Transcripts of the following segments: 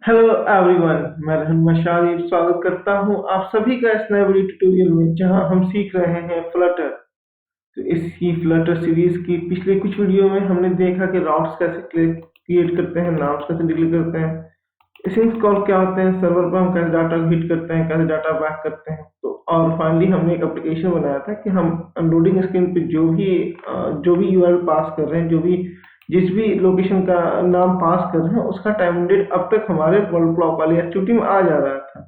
Hello everyone, मैं रहमान शारिफ स्वागत करता हूं आप सभी का इस नए वीडियो ट्यूटोरियल में जहां हम सीख रहे हैं फ्लटर। तो इसी फ्लटर सीरीज की पिछले कुछ वीडियो में हमने देखा कि राउट्स कैसे क्रिएट करते हैं, नाम्स कैसे डिक्लेयर करते हैं, स्ट्रिंग्स कॉल क्या होते हैं, सर्वर पर हम कैसे डाटा हिट करते हैं, कैसे डाटा बैक करते हैं। तो और फाइनली हमने एक एप्लीकेशन बनाया था कि हम अनलोडिंग स्क्रीन पे जो भी यूआरएल पास कर रहे हैं, जिस भी लोकेशन का नाम पास कर रहे हैं, उसका टाइम डेट अब तक हमारे वर्ल्ड क्लॉक वाली एक्टिविटी में आ जा रहा था।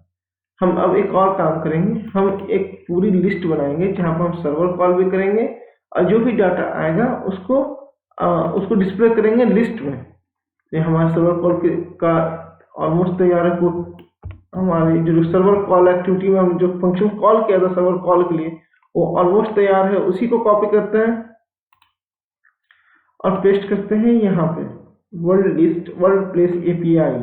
हम अब एक और काम करेंगे, हम एक पूरी लिस्ट बनाएंगे जहां पर हम सर्वर कॉल भी करेंगे और जो भी डाटा आएगा उसको डिस्प्ले करेंगे लिस्ट में। ये हमारा सर्वर कॉल का ऑलमोस्ट तैयार है। हमारी जो सर्वर कॉल एक्टिविटी में हम जो फंक्शन कॉल किया था सर्वर कॉल के लिए, वो ऑलमोस्ट तैयार है। उसी को कॉपी करते हैं और पेस्ट करते हैं यहाँ पे वर्ल्ड प्लेस एपीआई,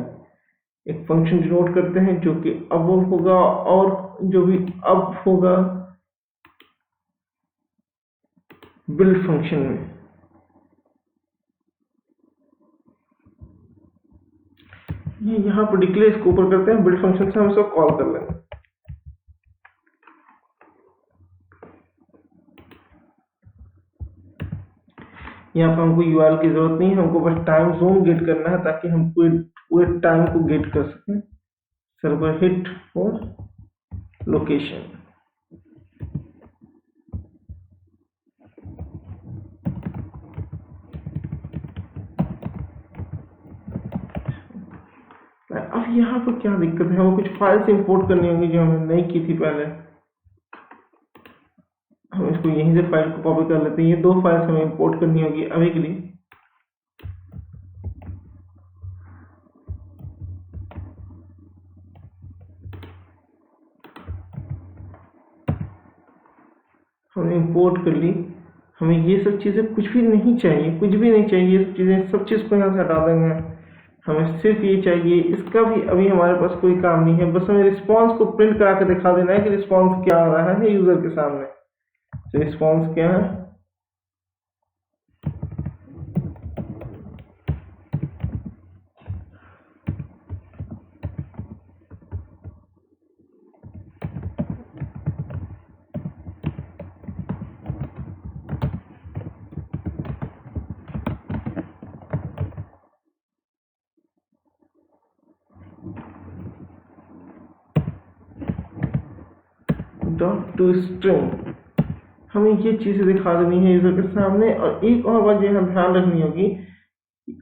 एक फंक्शन डिनोट करते हैं जो कि अब होगा और जो भी अब होगा बिल्ड फंक्शन में। ये यहाँ पर डिक्लेयर इसको ऊपर करते हैं, बिल्ड फंक्शन से हम इसको कॉल कर लेंगे। यहाँ पर हमको यूआरएल की जरूरत नहीं है, हमको बस टाइम जोन गेट करना है ताकि हम पूरे टाइम को गेट कर सकें। सर्वर हिट और लोकेशन, अब यहाँ पर क्या दिक्कत है, हमें कुछ फाइल्स इंपोर्ट करनी होंगी जो हमने नहीं की थी पहले। हम इसको यहीं से फाइल को कॉपी कर लेते हैं। ये दो फाइल्स हमें इंपोर्ट करनी होगी अभी के लिए। हमने इंपोर्ट कर ली। हमें ये सब चीज़ें कुछ भी नहीं चाहिए, ये सब चीज़ को यहाँ से हटा देंगे। हमें सिर्फ ये चाहिए, इसका भी अभी हमारे पास कोई काम नहीं है। बस हमें रिस्पॉन्स को प्रिंट करा के दिखा देना है कि रिस्पॉन्स क्या आ रहा है यूजर के सामने। तो रिस्पॉन्स क्या है, डॉट टू स्ट्रिंग। हमें ये चीज़ें दिखा देनी है यूजर के सामने। और एक और बात यहाँ ध्यान रखनी होगी,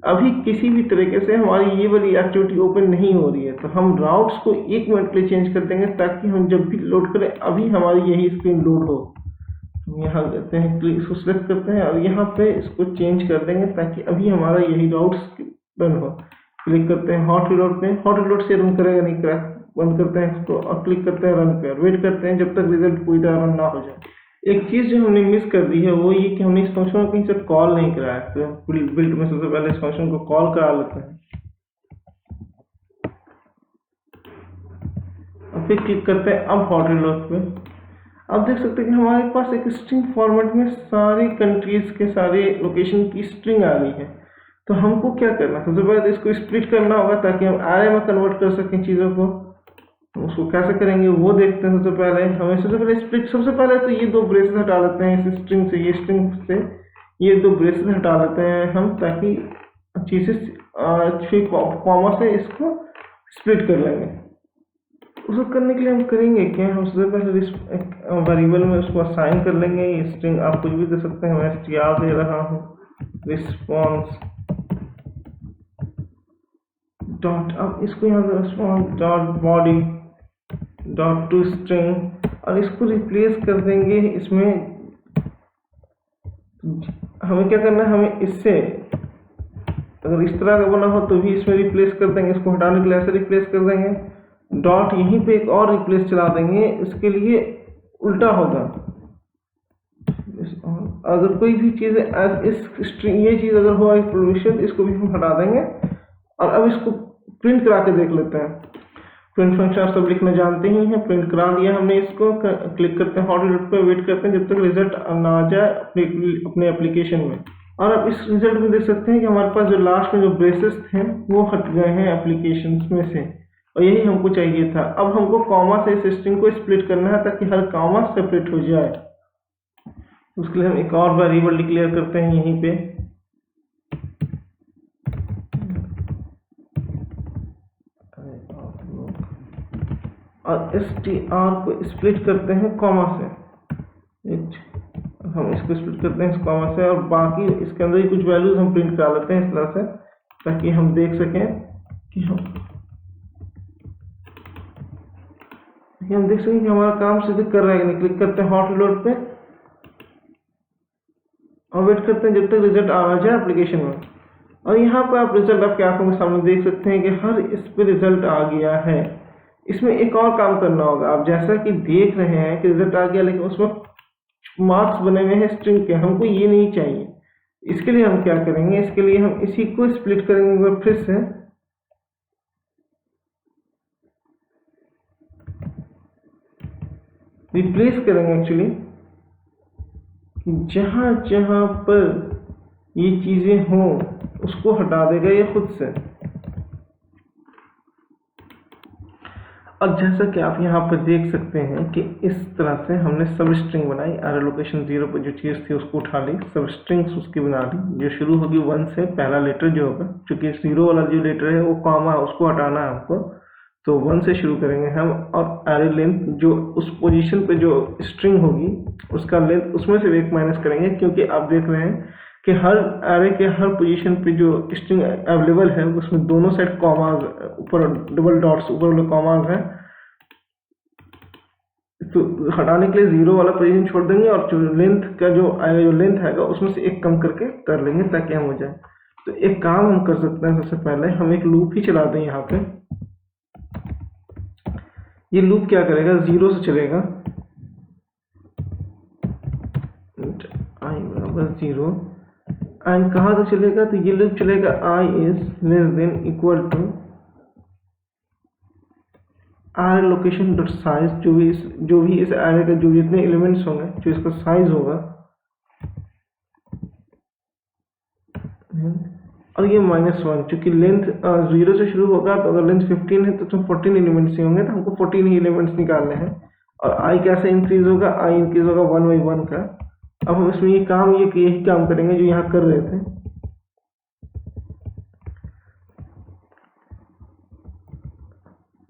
अभी किसी भी तरीके से हमारी ये वाली एक्टिविटी ओपन नहीं हो रही है, तो हम राउट्स को 1 मिनट के लिए चेंज कर देंगे ताकि हम जब भी लोड करें अभी हमारी यही स्क्रीन लोड हो। हम यहाँ करते हैं क्लिक, इसको सिलेक्ट करते हैं और यहाँ पे इसको चेंज कर देंगे ताकि अभी हमारा यही राउट्स रन हो। क्लिक करते हैं हॉट रिलोड पे, हॉट रिलोड से रन करेगा नहीं, क्रैक बंद करते हैं इसको और क्लिक करते हैं रन पे और वेट करते हैं जब तक रिजल्ट पूरी तरह रन ना हो जाए। एक चीज जो हमने मिस कर दी है वो ये कि हमने इस फंक्शन को कहीं से कॉल नहीं कराया। तो बिल्ड में सबसे पहले इस फंक्शन को कॉल करा लेते हैं और फिर क्लिक करते हैं अब हॉट रिलोड पे। अब देख सकते हैं कि हमारे पास एक स्ट्रिंग फॉर्मेट में सारी कंट्रीज के सारे लोकेशन की स्ट्रिंग आ रही है। तो हमको क्या करना है, सबसे पहले इसको स्प्लिट करना होगा ताकि हम एरे में कन्वर्ट कर सकें चीज़ों को। उसको कैसे करेंगे वो देखते हैं। सबसे पहले तो ये दो ब्रेसेस हटा लेते हैं इस स्ट्रिंग से, ये दो ब्रेसेस हटा लेते हैं हम, ताकि अच्छी से कॉमा से इसको स्प्लिट कर लेंगे। उसको करने के लिए हम करेंगे क्या, हम सबसे पहले वेरिएबल में उसको असाइन कर लेंगे। ये स्ट्रिंग आप कुछ भी दे सकते हैं, मैं str दे रहा हूँ, रिस्पॉन्स डॉट, अब इसको यहाँ से response dot body dot to string और इसको रिप्लेस कर देंगे इसमें। हमें क्या करना है, हमें इससे अगर इस तरह का बना हो तो भी इसमें रिप्लेस कर देंगे। इसको हटाने के लिए ऐसे रिप्लेस कर देंगे, डॉट यहीं पे एक और रिप्लेस चला देंगे, इसके लिए उल्टा होगा। अगर कोई भी चीज़ इस स्ट्रिंग ये चीज़ अगर हुआ प्रोविजन, इसको भी हम हटा देंगे। और अब इसको प्रिंट करा के देख लेते हैं। प्रिंट फंक्शन आप सब लिखना जानते ही हैं। प्रिंट करा दिया हमने इसको, क्लिक करते हैं हॉट रिलोड पे, वेट करते हैं जब तक रिजल्ट ना आ जाए अपने एप्लीकेशन में। और आप इस रिजल्ट में देख सकते हैं कि हमारे पास जो लास्ट में जो ब्रेसेस थे वो हट गए हैं एप्लीकेशंस में से, और यही हमको चाहिए था। अब हमको कॉमा से इस स्ट्रिंग को स्प्लिट करना है ताकि हर कॉमा सेपरेट हो जाए। उसके लिए हम एक और वेरिएबल डिक्लेयर करते हैं यहीं पे, और str को स्प्लिट करते हैं कॉमा से। हम इसको स्प्लिट करते हैं इस कॉमा से, और बाकी इसके अंदर ही कुछ वैल्यूज हम प्रिंट करा लेते हैं इस तरह से, ताकि हम देख सकें कि हम देख सकें कि हमारा काम सीधे कर रहा है कि नहीं। क्लिक करते हैं हॉट रिलोड पे और वेट करते हैं जब तक रिजल्ट आ जाए एप्लीकेशन में। और यहाँ पर आप रिजल्ट आपकी आंखों के सामने देख सकते हैं कि हर इस पे रिजल्ट आ गया है। इसमें एक और काम करना होगा। आप जैसा कि देख रहे हैं कि रिजल्ट आ गया, लेकिन उसमें मार्क्स बने हुए हैं स्ट्रिंग के, हमको ये नहीं चाहिए। इसके लिए हम क्या करेंगे, इसके लिए हम इसी को स्प्लिट करेंगे फिर से, रिप्लेस करेंगे एक्चुअली, जहां जहां पर ये चीजें हों उसको हटा देगा ये खुद से। अब जैसा कि आप यहाँ पर देख सकते हैं कि इस तरह से हमने सब स्ट्रिंग बनाई। अरे लोकेशन 0 पर जो चीज़ थी उसको उठा ली, सब स्ट्रिंग्स उसकी बना ली, जो शुरू होगी 1 से, पहला लेटर जो होगा, चूंकि 0 वाला जो लेटर है वो कॉमा है, उसको हटाना है हमको, तो 1 से शुरू करेंगे हम। और एरे लेंथ जो उस पोजीशन पे जो स्ट्रिंग होगी उसका लेंथ, उसमें से एक माइनस करेंगे, क्योंकि आप देख रहे हैं कि हर एरे के हर पोजीशन पे जो स्ट्रिंग अवेलेबल है उसमें दोनों साइड कॉमास, ऊपर डबल डॉट्स ऊपर वाले कॉमास हैं, तो हटाने के लिए 0 वाला पोजीशन छोड़ देंगे और जो लेंथ का जो लेंथ है उसमें से एक कम करके कर लेंगे ताकि हम हो जाए। तो एक काम हम कर सकते हैं, सबसे पहले हम एक लूप ही चला दें यहाँ पे। ये लूप क्या करेगा, 0 से चलेगा, i बराबर 0, एंड कहाँ तक चलेगा, तो ये लूप चलेगा i is less than equal to R location dot size, जो भी इस एरे का जो जितने एलिमेंट्स होंगे, जो इसका साइज होगा, और ये -1, चूंकि लेंथ 0 से शुरू होगा, तो अगर लेंथ 15 है तो उसमें 14 एलिमेंट्स ही होंगे, तो हमको 14 ही एलिमेंट्स निकालने हैं। और i कैसे इंक्रीज होगा, i इंक्रीज होगा 1/1 का। अब हम इसमें यही काम करेंगे जो यहाँ कर रहे थे।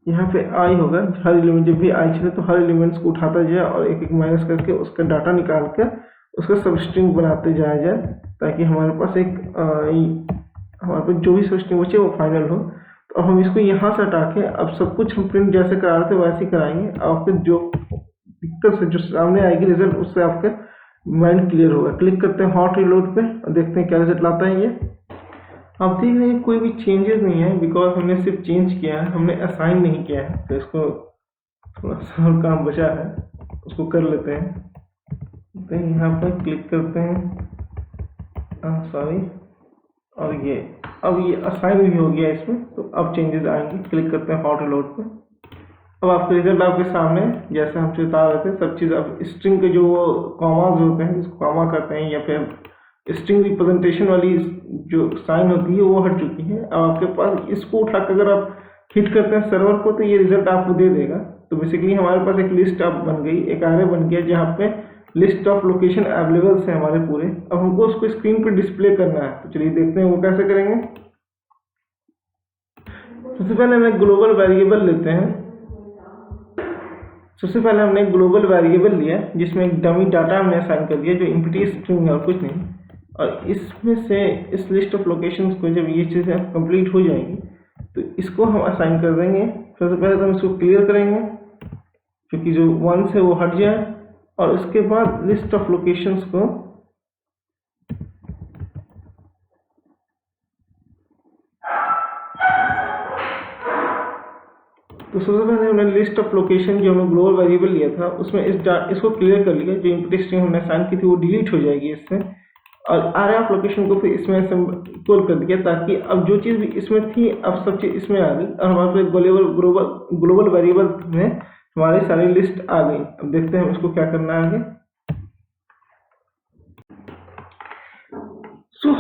यहाँ पे i होगा, हर एलिमेंट जब भी i चले तो हर एलिमेंट्स को उठाता जाए और एक एक माइनस करके उसका डाटा निकाल कर उसका सब स्ट्रिंग बनाते जाया जाए, ताकि हमारे पास जो भी सब स्ट्रिंग बचे वो फाइनल हो। तो हम इसको यहाँ से हटा के अब सब कुछ हम प्रिंट जैसे करा रहे थे वैसे ही कराएंगे। आपके जो दिक्कत से जो सामने आएगी रिजल्ट, उससे आपका माइंड क्लियर होगा। क्लिक करते हैं हॉट रिलोड पे और देखते हैं क्या रिजल्ट लाता है। ये आप देख रहे हैं कोई भी चेंजेस नहीं है, बिकॉज हमने सिर्फ चेंज किया है, हमने असाइन नहीं किया है। तो इसको थोड़ा सा और काम बचा है, उसको कर लेते हैं। तो यहाँ पर क्लिक करते हैं, सॉरी, और ये अब ये असाइन भी हो गया इसमें, तो अब चेंजेस आएंगे। क्लिक करते हैं हॉट रिलोड पे। अब आपका रिजल्ट आपके सामने जैसे हम बता रहे थे सब चीज़। अब स्ट्रिंग के जो कॉमाज होते हैं, जिसको कॉमा करते हैं, या फिर स्ट्रिंग रिप्रेजेंटेशन वाली जो साइन होती है वो हट चुकी है। अब आपके पास इसको उठाकर अगर आप हिट करते हैं सर्वर को, तो ये रिजल्ट आपको दे देगा। तो बेसिकली हमारे पास एक लिस्ट अब बन गई, एक एरे बन गया जहाँ पे लिस्ट ऑफ लोकेशन अवेलेबल्स है हमारे पूरे। अब हमको उसको स्क्रीन पे डिस्प्ले करना है, तो चलिए देखते हैं वो कैसे करेंगे। सबसे पहले हम एक ग्लोबल वेरिएबल लेते हैं। सबसे पहले हमने एक ग्लोबल वेरिएबल लिया जिसमें एक डमी डाटा हमने असाइन कर दिया जो एम्प्टी स्ट्रिंग है और कुछ नहीं। और इसमें से इस लिस्ट ऑफ लोकेशंस को जब ये चीज़ें कंप्लीट हो जाएंगी तो इसको हम असाइन कर देंगे। सबसे पहले तो हम इसको क्लियर करेंगे क्योंकि जो 1 से वो हट जाए, और उसके बाद लिस्ट ऑफ लोकेशंस को तो सबसे पहले हमने लिस्ट ऑफ लोकेशन जो हमने ग्लोबल वेरिएबल लिया था उसमें इसको क्लियर कर लिया। जो एम्प्टी स्ट्रिंग हमने असाइन की थी वो डिलीट हो जाएगी इससे, और एरे ऑफ लोकेशन को फिर इसमें इक्वल कर दिया ताकि अब जो चीज़ भी इसमें थी अब सब चीज़ इसमें आ गई और हमारे पास ग्लोबल वेरिएबल में हमारी सारी लिस्ट आ गई। अब देखते हैं हम इसको क्या करना है आगे।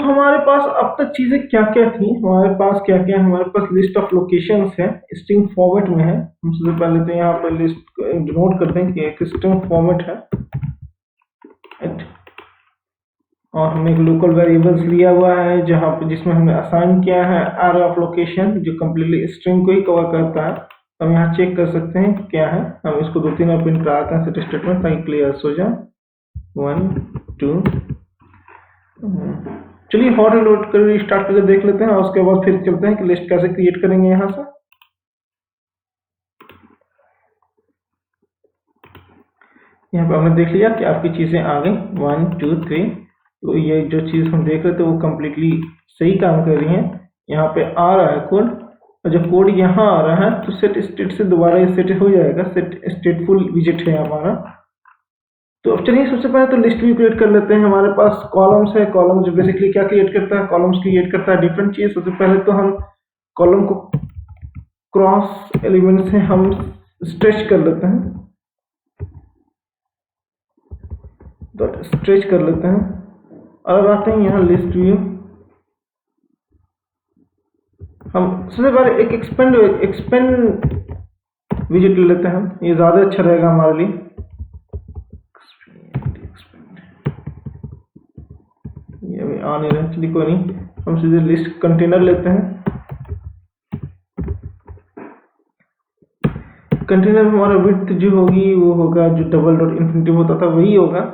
हमारे पास अब तक चीज़ें क्या-क्या थी, हमारे पास क्या-क्या है, हमारे पास लिस्ट ऑफ लोकेशंस है, स्ट्रिंग फॉर्मेट में है। हम सबसे पहले तो यहाँ पर लिस्ट नोट करते हैं कि एक स्ट्रिंग फॉर्मेट है, राइट। और हमने एक लोकल वेरिएबल्स लिया हुआ है जहाँ पे जिसमें हमने असाइन किया है एरे ऑफ लोकेशन जो कम्प्लीटली स्ट्रिंग को ही कवर करता है। हम यहाँ चेक कर सकते हैं क्या है। हम इसको 2-3 बार प्रिंट कराते हैं सेट स्टेटमेंट ताकि क्लियर हो जाए। 1 2 चलिए हॉट रिलोड कर स्टार्ट करके देख लेते हैं और उसके बाद फिर चलते हैं कि लिस्ट कैसे क्रिएट करेंगे यहाँ से। यहाँ पे हमने देख लिया कि आपकी चीज़ें आ गई 1 2 3। तो ये जो चीज़ हम देख रहे थे वो कम्प्लीटली सही काम कर रही है। यहाँ पे आ रहा है कोड और जब कोड यहाँ आ रहा है तो सेट स्टेट से दोबारा ये सेट हो जाएगा। सेट स्टेटफुल विजिट है हमारा। तो अब चलिए सबसे पहले तो लिस्ट भी क्रिएट कर लेते हैं। हमारे पास कॉलम्स है। कॉलम्स जो बेसिकली क्या क्रिएट करता है, कॉलम्स क्रिएट करता है डिफरेंट चीज़। सबसे पहले तो हम कॉलम को क्रॉस एलिमेंट से हम स्ट्रेच कर लेते हैं, तो स्ट्रेच कर लेते हैं और अब आते हैं यहाँ लिस्ट व्यू। हम सबसे पहले एक एक्सपेंड विजिट ले लेते हैं, ये ज़्यादा अच्छा रहेगा हमारे लिए। ये अभी आ नहीं रहा, चलिए कोई नहीं, हम सीधे लिस्ट कंटेनर लेते हैं। कंटेनर में हमारा विड्थ जो होगी वो होगा जो डबल डॉट इन्फिनिटी होता था वही होगा।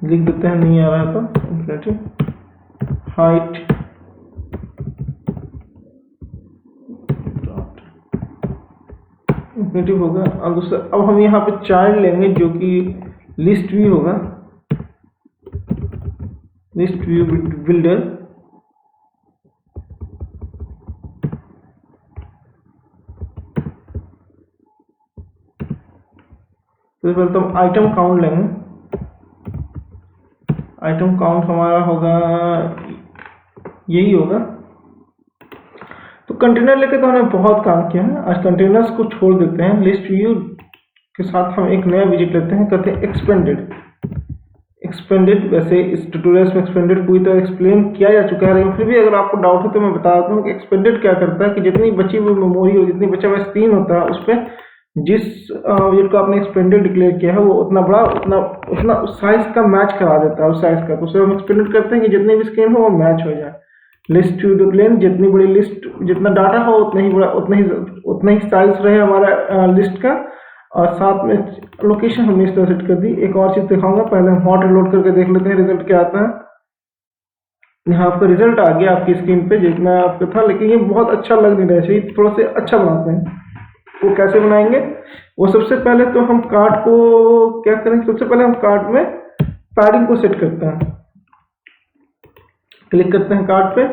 लिख देते हैं, नहीं आ रहा है तो इन्फिनिटी। हाइट इन्फिनिटी होगा। और दूसरा अब हम यहाँ पे चाइल्ड लेंगे जो कि लिस्ट व्यू होगा, लिस्ट व्यू बिल्डर। तो पहले तो हम आइटम काउंट लेंगे। आइटम काउंट हमारा होगा यही होगा। तो कंटेनर लेके तो हमने बहुत काम किया है, आज कंटेनर्स को छोड़ देते हैं। लिस्ट व्यू के साथ हम एक नया विजिट लेते हैं, कहते हैं एक्सपेंडेड। एक्सपेंडेड वैसे इस ट्यूटोरियल में एक्सपेंडेड पूरी तरह एक्सप्लेन किया जा चुका है, लेकिन फिर भी अगर आपको डाउट हो तो मैं बता देता हूँ कि एक्सपेंडेड क्या करता है कि जितनी बची हुई मेमोरी हो, जितनी बचा हुआ स्क्रीन होता है, उस पर जिस विजिट को आपने एक्सपेंडेड डिक्लेयर किया है वो उतना बड़ा उतना उस साइज का मैच करा देता है, उस साइज का। तो उसे हम एक्सपेंडेड करते हैं कि जितनी भी स्क्रीन हो वो मैच हो जाए। लिस्ट व्यू डिक्लेयर जितनी बड़ी लिस्ट, जितना डाटा हो उतना ही बड़ा, उतना ही साइज रहे हमारा लिस्ट का। और साथ में लोकेशन हमने इस तरह सेट कर दी। एक और चीज़ दिखाऊंगा, पहले हम हॉट रिलोड करके देख लेते हैं रिजल्ट क्या आता है। यहाँ आपका रिजल्ट आ गया आपकी स्क्रीन पे जितना आपका था, लेकिन ये बहुत अच्छा लग नहीं रहा है, चाहिए थोड़ा सा अच्छा बनाते हैं। वो कैसे बनाएंगे, वो सबसे पहले तो हम कार्ड को क्या करेंगे, सबसे पहले हम कार्ड में पैडिंग को सेट करते हैं। क्लिक करते हैं कार्ड पे,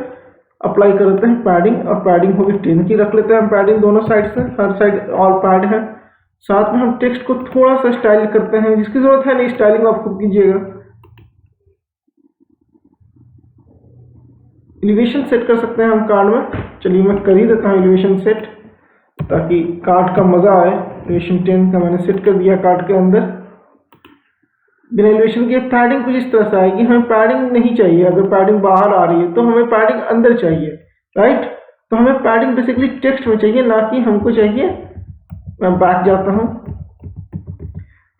अप्लाई कर देते हैं पैडिंग, और पैडिंग होगी 10 की रख लेते हैं हम पैडिंग दोनों साइड से, हर साइड ऑल पैड है। साथ में हम टेक्स्ट को थोड़ा सा स्टाइल करते हैं, जिसकी जरूरत है नहीं स्टाइलिंग आप खुद कीजिएगा। एलिवेशन सेट कर सकते हैं हम कार्ड में, चलिए मैं कर ही देता हूँ एलिवेशन सेट ताकि कार्ड का मजा आए। एलिवेशन 10 का मैंने सेट कर दिया कार्ड के अंदर। बिना एलिवेशन के पैडिंग कुछ इस तरह से आएगी। हमें पैडिंग नहीं चाहिए, अगर पैडिंग बाहर आ रही है तो हमें पैडिंग अंदर चाहिए, राइट। तो हमें पैडिंग बेसिकली टेक्स्ट में चाहिए, ना कि हमको चाहिए, मैं बैक जाता हूँ,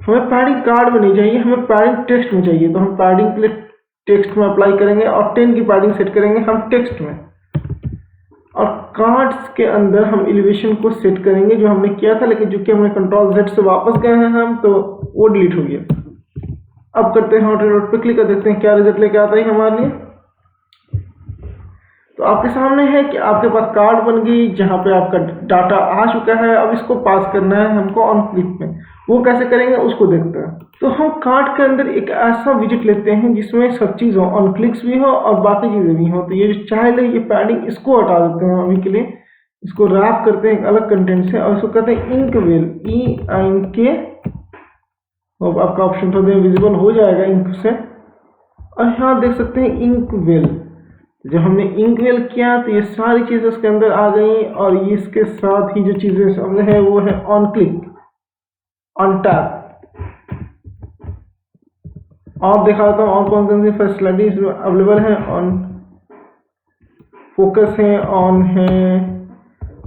हमें पैडिंग कार्ड में नहीं चाहिए, हमें पैडिंग टेक्स्ट में चाहिए। तो हम पैडिंग के लिए टेक्स्ट में अप्लाई करेंगे और 10 की पैडिंग सेट करेंगे हम टेक्स्ट में। और कार्ड्स के अंदर हम एलिवेशन को सेट करेंगे जो हमने किया था, लेकिन जो कि हमने कंट्रोल Z से वापस गए हैं हम, तो वो डिलीट हो गया। अब करते हैं हॉट रिलोड पे क्लिक कर देखते हैं क्या रिजल्ट लेके आता है हमारे लिए। तो आपके सामने है कि आपके पास कार्ड बन गई जहाँ पे आपका डाटा आ चुका है। अब इसको पास करना है हमको ऑन क्लिक में, वो कैसे करेंगे उसको देखते हैं। तो हम कार्ड के अंदर एक ऐसा विजिट लेते हैं जिसमें सब चीज़ हो, ऑन क्लिक्स भी हो और बाकी चीज़ें भी हो। तो ये जो चाइल्ड है, ये पैडिंग, इसको हटा देते हैं अभी के लिए, इसको रैप करते हैं एक अलग कंटेंट से और इसको कहते हैं इंकवेल, EINK। अब आपका ऑप्शन तो विजिबल हो जाएगा इंक से। और यहाँ देख सकते हैं इंकवेल, जब हमने इंकवेल किया तो ये सारी चीज़ें इसके अंदर आ गई। और इसके साथ ही जो चीज़ें सामने है वो है ऑन क्लिक। On tap. और दिखाता हूँ और कौन कौन सी फैसिलिटीज अवेलेबल है। ऑन फोकस है, ऑन है,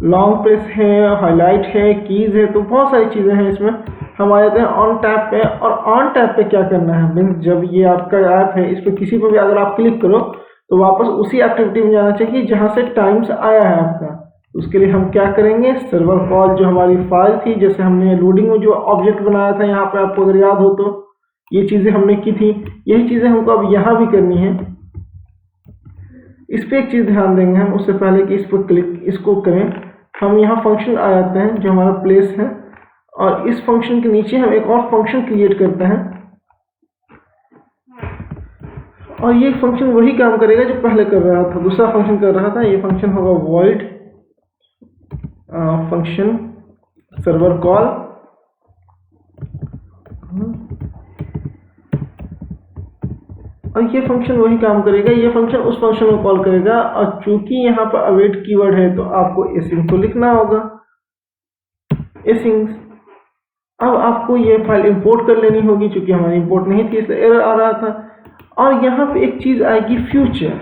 लॉन्ग प्रेस है, हाईलाइट है, कीज है, तो बहुत सारी चीज़ें हैं इसमें। हम आ जाते हैं ऑन टैप पे। और ऑन टैप पे क्या करना है, मीन्स जब ये आपका ऐप है इस पर किसी पर भी अगर आप क्लिक करो तो वापस उसी एक्टिविटी में जाना चाहिए जहाँ से टाइम्स आया है आपका। उसके लिए हम क्या करेंगे, सर्वर कॉल जो हमारी फाइल थी, जैसे हमने लोडिंग में जो ऑब्जेक्ट बनाया था यहाँ पे, आपको अगर याद हो तो ये चीज़ें हमने की थी, यही चीज़ें हमको अब यहाँ भी करनी है। इस पर एक चीज़ ध्यान देंगे हम, उससे पहले कि इस पर क्लिक इसको करें, हम यहाँ फंक्शन आ जाते हैं जो हमारा प्लेस है, और इस फंक्शन के नीचे हम एक और फंक्शन क्रिएट करते हैं। और ये फंक्शन वही काम करेगा जो पहले कर रहा था, दूसरा फंक्शन कर रहा था। ये फंक्शन होगा वॉइड फंक्शन सर्वर कॉल, और ये फंक्शन वही काम करेगा, ये फंक्शन उस फंक्शन को कॉल करेगा। और चूंकि यहाँ पर अवेट कीवर्ड है तो आपको एसिंग को लिखना होगा, एसिंग। अब आपको ये फाइल इंपोर्ट कर लेनी होगी, चूंकि हमारी इंपोर्ट नहीं थी इसलिए एरर आ रहा था। और यहाँ पे एक चीज आएगी फ्यूचर।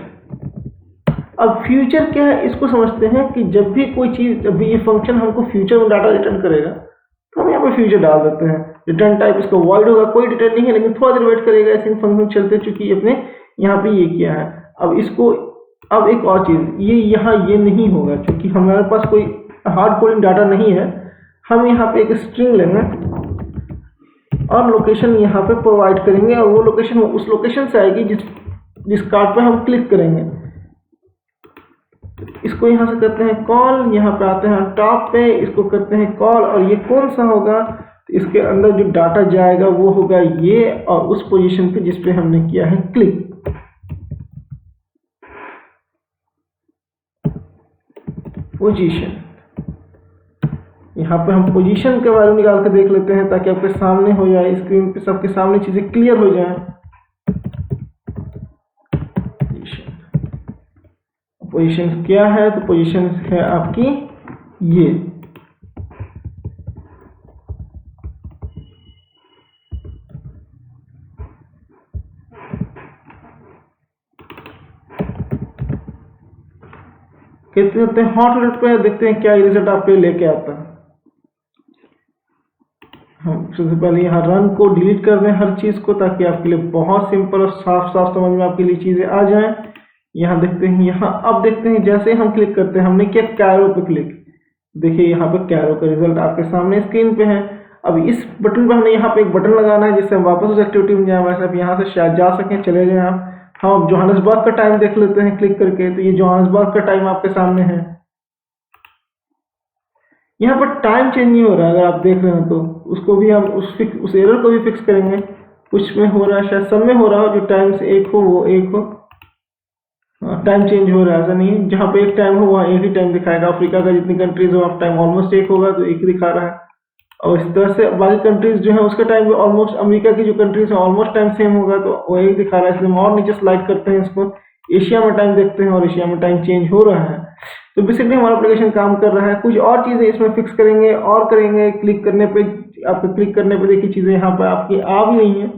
अब फ्यूचर क्या है इसको समझते हैं कि जब भी कोई चीज, जब भी ये फंक्शन हमको फ्यूचर में डाटा रिटर्न करेगा तो हम यहाँ पे फ्यूचर डाल देते हैं। रिटर्न टाइप इसका वॉइड होगा, कोई रिटर्न नहीं है, लेकिन थोड़ा देर वेट करेगा ऐसे फंक्शन चलते, चूंकि अपने यहाँ पे ये किया है। अब इसको, अब एक और चीज, ये यहाँ ये नहीं होगा क्योंकि हमारे पास कोई हार्ड कोडिंग डाटा नहीं है। हम यहाँ पे एक स्ट्रिंग लेंगे और लोकेशन यहाँ पे प्रोवाइड करेंगे, और वो लोकेशन उस लोकेशन से आएगी जिस कार्ड पे हम क्लिक करेंगे। इसको यहाँ से करते हैं कॉल, यहाँ पे आते हैं टॉप पे, इसको करते हैं कॉल, और ये कौन सा होगा, तो इसके अंदर जो डाटा जाएगा वो होगा ये, और उस पोजीशन पे जिस पे हमने किया है क्लिक। पोजीशन, यहाँ पे हम पोजीशन के बारे में निकाल के देख लेते हैं ताकि आपके सामने हो जाए, स्क्रीन पे सबके सामने चीजें क्लियर हो जाए। पोजीशन क्या है, तो पोजीशन है आपकी ये। कहते हैं हॉट अलर्ट पे देखते हैं क्या रिजल्ट आपके लेके आता है। हम सबसे पहले यहाँ रन को डिलीट कर दें हर चीज को, ताकि आपके लिए बहुत सिंपल और साफ साफ समझ में आपके लिए चीजें आ जाएं। यहाँ देखते हैं, यहाँ अब देखते हैं जैसे हम क्लिक करते हैं, हमने किया कैरो पे क्लिक, देखिए यहाँ पे कैरो का रिजल्ट आपके सामने स्क्रीन पे है। अब इस बटन पे हमने यहाँ पे एक बटन लगाना है जिससे हम वापस उस एक्टिविटी में जाए, वैसे आप यहाँ से शायद जा सकें, चले जाएं आप। हम जोहान्सबर्ग का टाइम देख लेते हैं क्लिक करके, तो ये जोहान्सबर्ग का टाइम आपके सामने है। यहाँ पर टाइम चेंज नहीं हो रहा है, अगर आप देख रहे हो तो उसको भी हम उस एरर को भी फिक्स करेंगे। कुछ में हो रहा है, शायद सब में हो रहा हो, जो टाइम से एक हो वो एक हो। टाइम चेंज हो रहा है, ऐसा नहीं है, जहाँ पे एक टाइम हो वहाँ एक ही टाइम दिखाएगा। अफ्रीका का जितनी कंट्रीज हो आप टाइम ऑलमोस्ट एक होगा तो एक ही दिखा रहा है, और इस तरह से बाकी कंट्रीज जो है उसका टाइम भी ऑलमोस्ट, अमेरिका की जो कंट्रीज है ऑलमोस्ट टाइम सेम होगा तो वो एक दिखा रहा है। इसलिए हम और नीचे स्लाइड करते हैं इसको, एशिया में टाइम देखते हैं और एशिया में टाइम चेंज हो रहा है। तो बेसिकली हमारा एप्लीकेशन काम कर रहा है। कुछ और चीज़ें इसमें फिक्स करेंगे और करेंगे, क्लिक करने पे, आपको क्लिक करने पे देखिए चीज़ें यहाँ पर आपकी आ भी रही हैं।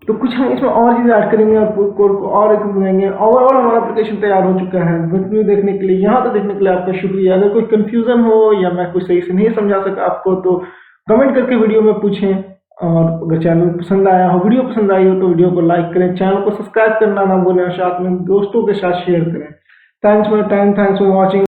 तो कुछ हम इसमें और चीज़ें ऐड करेंगे और कोड को और एक बनाएंगे। ओवरऑल हमारा एप्लीकेशन तैयार हो चुका है। वीडियो देखने के लिए, यहाँ तक देखने के लिए आपका शुक्रिया। अगर कोई कंफ्यूजन हो या मैं कुछ सही से नहीं समझा सका आपको तो कमेंट करके वीडियो में पूछें। और अगर चैनल पसंद आया हो, वीडियो पसंद आई हो तो वीडियो को लाइक करें, चैनल को सब्सक्राइब करना ना भूलें और साथ में दोस्तों के साथ शेयर करें। Thanks for time, thanks for watching.